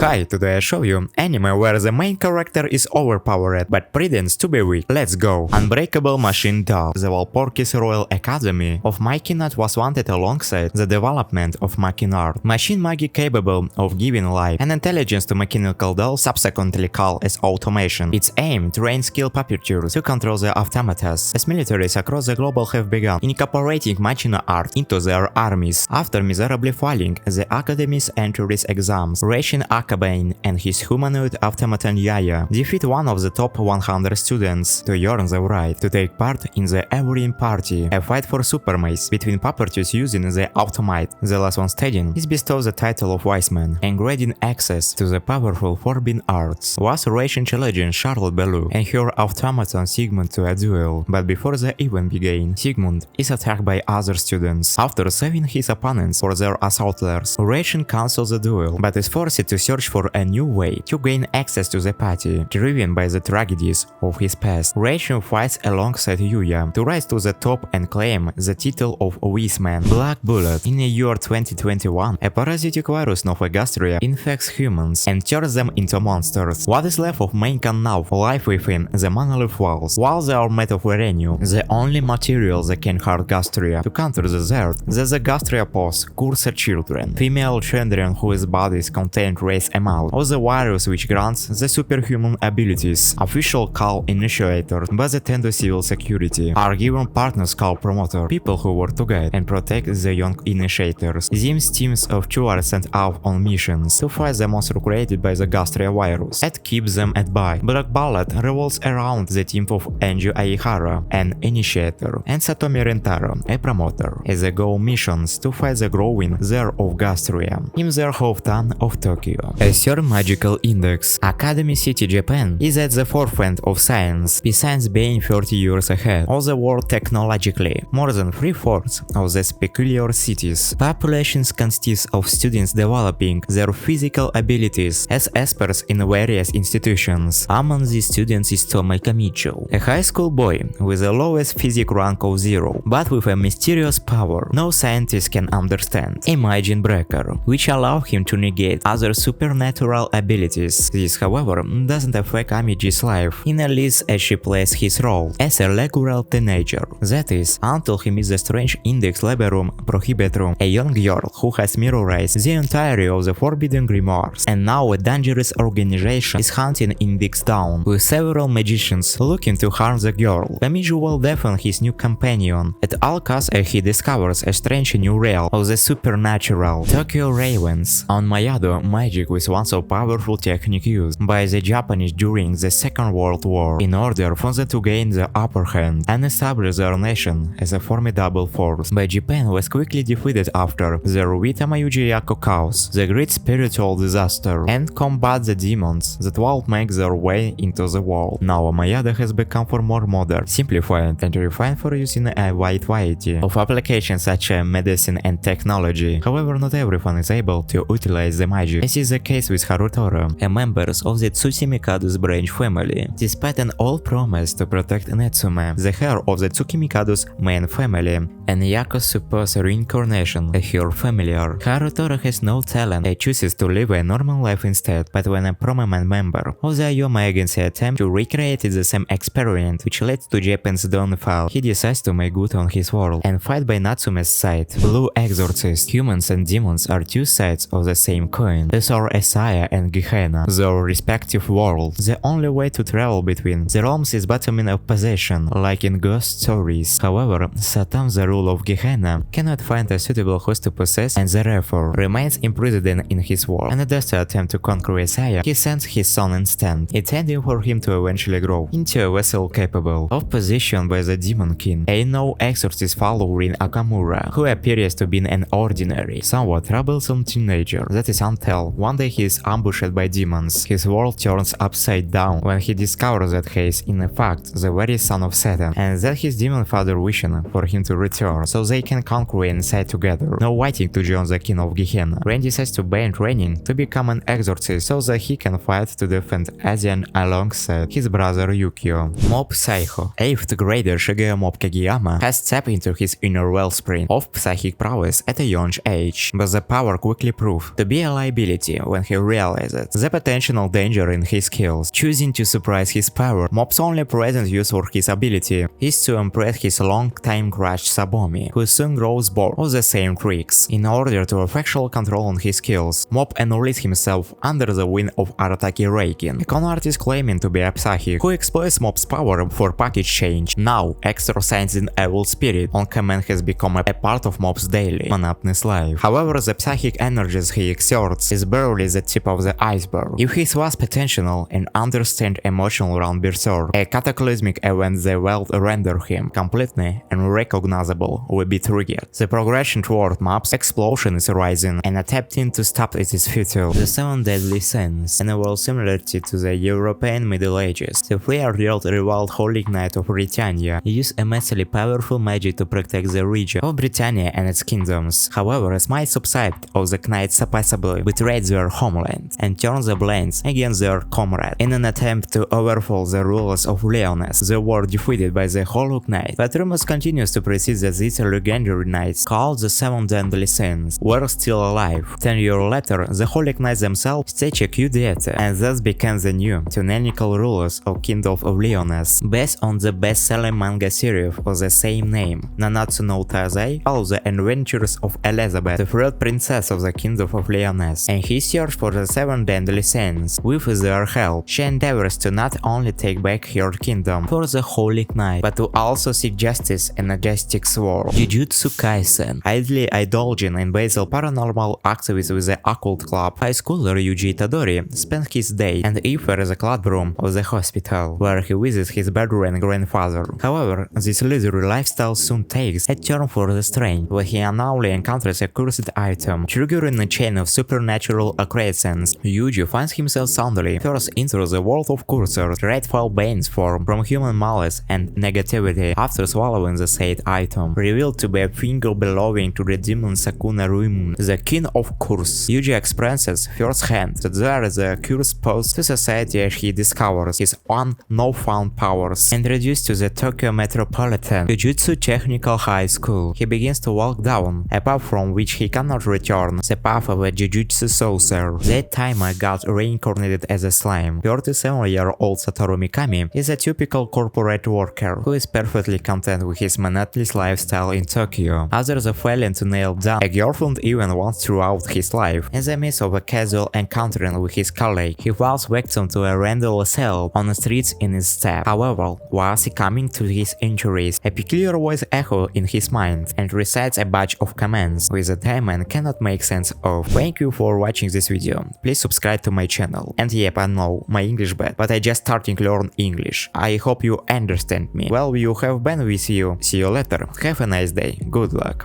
Hi, today I show you anime where the main character is overpowered but pretends to be weak. Let's go! Unbreakable Machine Doll. The Walpurgis Royal Academy of Machinat was wanted alongside the development of Machinart, machine magic capable of giving life and intelligence to mechanical dolls, subsequently called as automation. Its aim: train skilled puppeteers to control the automatas, as militaries across the globe have begun incorporating machina art into their armies. After miserably failing the Academy's entrance exams, Racing Akabane and his humanoid automaton Yaya defeat one of the top 100 students to earn the right to take part in the Everin Party, a fight for supermace between puppeteers using the automate. The last one standing is bestowed the title of Wise Man and granting access to the powerful forbidden arts. Was Racing challenging Charlotte Ballou and her automaton Sigmund to a duel, but before the event began, Sigmund is attacked by other students. After saving his opponents for their assaulters, Racing cancels the duel, but is forced to search for a new way to gain access to the party. Driven by the tragedies of his past, Racing fights alongside Yuya to rise to the top and claim the title of Wise Man. Black Bullet. In the year 2021, a parasitic virus Novogastria infects humans and turns them into monsters. What is left of mankind now live within the monolith walls, while they are made of Verenu, the only material that can hurt Gastria. To counter the Zerd, the Gastria pose curse children, female children whose bodies contain trace amount of the virus which grants the superhuman abilities. Official call initiators by the Tendo Civil Security are given partners called promoter, people who work to guide and protect the young initiators. These teams of two are sent out on missions to fight the monster created by the Gastria virus and keep them at bay. Black Bullet revolves around the team of Anju Aihara, an initiator, and Satomi Rentaro, a promoter, as they go missions to fight the growing Zerg of Gastria in their hometown of Tokyo. A third magical index, Academy City, Japan, is at the forefront of science, besides being 30 years ahead of the world technologically. More than 3/4 of these peculiar cities' populations consist of students developing their physical abilities as experts in various institutions. Among these students is Tomeka Mitchell, a high school boy with the lowest physic rank of 0, but with a mysterious power no scientist can understand, Imagine Breaker, which allow him to negate other supernatural abilities. This, however, doesn't affect Amiji's life, in at least as she plays his role as a regular teenager. That is, until he meets the strange Index Laberum Prohibitorum, a young girl who has memorized the entirety of the forbidden grimoires, and now a dangerous organization is hunting Index down, with several magicians looking to harm the girl. Amiji will defend his new companion at all costs as he discovers a strange new realm of the supernatural, Tokyo Ravens. On Mayado, magic was once a powerful technique used by the Japanese during the Second World War in order for them to gain the upper hand and establish their nation as a formidable force. But Japan was quickly defeated after the Ruita Mayuji Yako chaos, the great spiritual disaster, and combat the demons that would make their way into the world. Now Mayada has become far more modern, simplified and refined for using a wide variety of applications such as medicine and technology. However, not everyone is able to utilize the magic, as is the case with Harutora, a member of the Tsuchimikado's branch family. Despite an old promise to protect Netsume, the heir of the Tsukimikado's main family, and Yako's supposed reincarnation, a her familiar, Harutora has no talent and chooses to live a normal life instead. But when a prominent member of the Ayoma Agency attempts to recreate the same experiment which led to Japan's downfall, he decides to make good on his world and fight by Natsume's side. Blue Exorcist. Humans and demons are two sides of the same coin, as are Asaya and Gehenna, their respective worlds. The only way to travel between the realms is bottoming of possession, like in ghost stories. However, Satan, the ruler of Gehenna, cannot find a suitable host to possess and therefore remains imprisoned in his world. And thus to attempt to conquer Asaya, he sends his son instead, intending for him to eventually grow into a vessel capable of possession by the Demon King, a no exorcist following Akamura, who appears to be an ordinary, somewhat troublesome teenager. That is until one day he is ambushed by demons. His world turns upside down when he discovers that he is in fact the very son of Satan, and that his demon father wishing for him to return so they can conquer and fight together. Now waiting to join the king of Gehenna, Ren decides to ban training to become an exorcist so that he can fight to defend Asian alongside his brother Yukio. Mob Psycho. 8th grader Shigeru Mob Kageyama has tapped into his inner wellspring of psychic prowess at a young age, but the power quickly proved to be a liability when he realizes the potential danger in his skills. Choosing to surprise his power, Mob's only present use for his ability is to impress his long-time crush Sabomi, who soon grows bored of the same tricks. In order to effectual control on his skills, Mob enlists himself under the wing of Arataki Reikin, a con artist claiming to be a psychic, who exploits Mob's power for package change. Now, exorcising evil spirit on command has become a part of Mob's daily, monotonous life. However, the psychic energies he exerts is barely the tip of the iceberg. If his vast potential and understand emotional round berserk, a cataclysmic event the world render him completely unrecognizable will be triggered. The progression toward Mob's explosion is rising, and attempting to stop it is futile. The seven deadly sins, in a world similar to the European Middle Ages, the three-year-old revealed Holy Knight of Britannia use immensely powerful magic to protect the region of Britannia and its kingdoms. However, a smite subside of the knights supposedly betrayed their homeland and turned the blades against their comrade. In an attempt to overthrow the rulers of Leones, they were defeated by the Hollow Knight. But rumors continues to precede that these legendary knights, called the Seven Deadly Sins, were still alive. 10 years later, the Holy Knights themselves stage a coup d'etat, and thus became the new tyrannical rulers of Kingdom of Leones, based on the best-selling manga series of the same name. Nanatsu no Taizai follows the adventures of Elizabeth, the third princess of the Kingdom of Leones, and his search for the Seven Deadly Sins. With their help, she endeavors to not only take back her kingdom for the Holy Knight, but to also seek justice in a majestic sword. Jujutsu Kaisen, idly indulging in basal paranormal activities with the occult club, high schooler Yuji Itadori spends his day and evening as a classroom of the hospital, where he visits his bedridden grandfather. However, this leisurely lifestyle soon takes a turn for the strange, where he unknowingly encounters a cursed item, triggering a chain of supernatural occurrences. Yuji finds himself suddenly forced into the world of cursors, dreadful beings formed from human malice and negativity after swallowing the said item, revealed to be a finger belonging to the demon Sakuna Ruimun, the king of curse. Yuji experiences firsthand that there is a curse posed to society as he discovers his own newfound powers. Introduced to the Tokyo Metropolitan Jujutsu Technical High School, he begins to walk down a path from which he cannot return, the path of a Jujutsu sorcerer. That time I got reincarnated as a slime. 37-year-old Satoru Mikami is a typical corporate worker who is perfectly content with his monotonous lifestyle in Tokyo. After the failing to nail down a girlfriend even once throughout his life, in the midst of a casual encounter with his colleague, he falls victim to a random assault on the streets in his step. However, while succumbing to his injuries, a peculiar voice echoes in his mind and recites a batch of commands which the demon cannot make sense of. Thank you for watching this video. Please subscribe to my channel. And yep, I know my English bad, but I just starting to learn English. I hope you understand me. Well, you have been with you. See you later. Have a nice day. Good luck.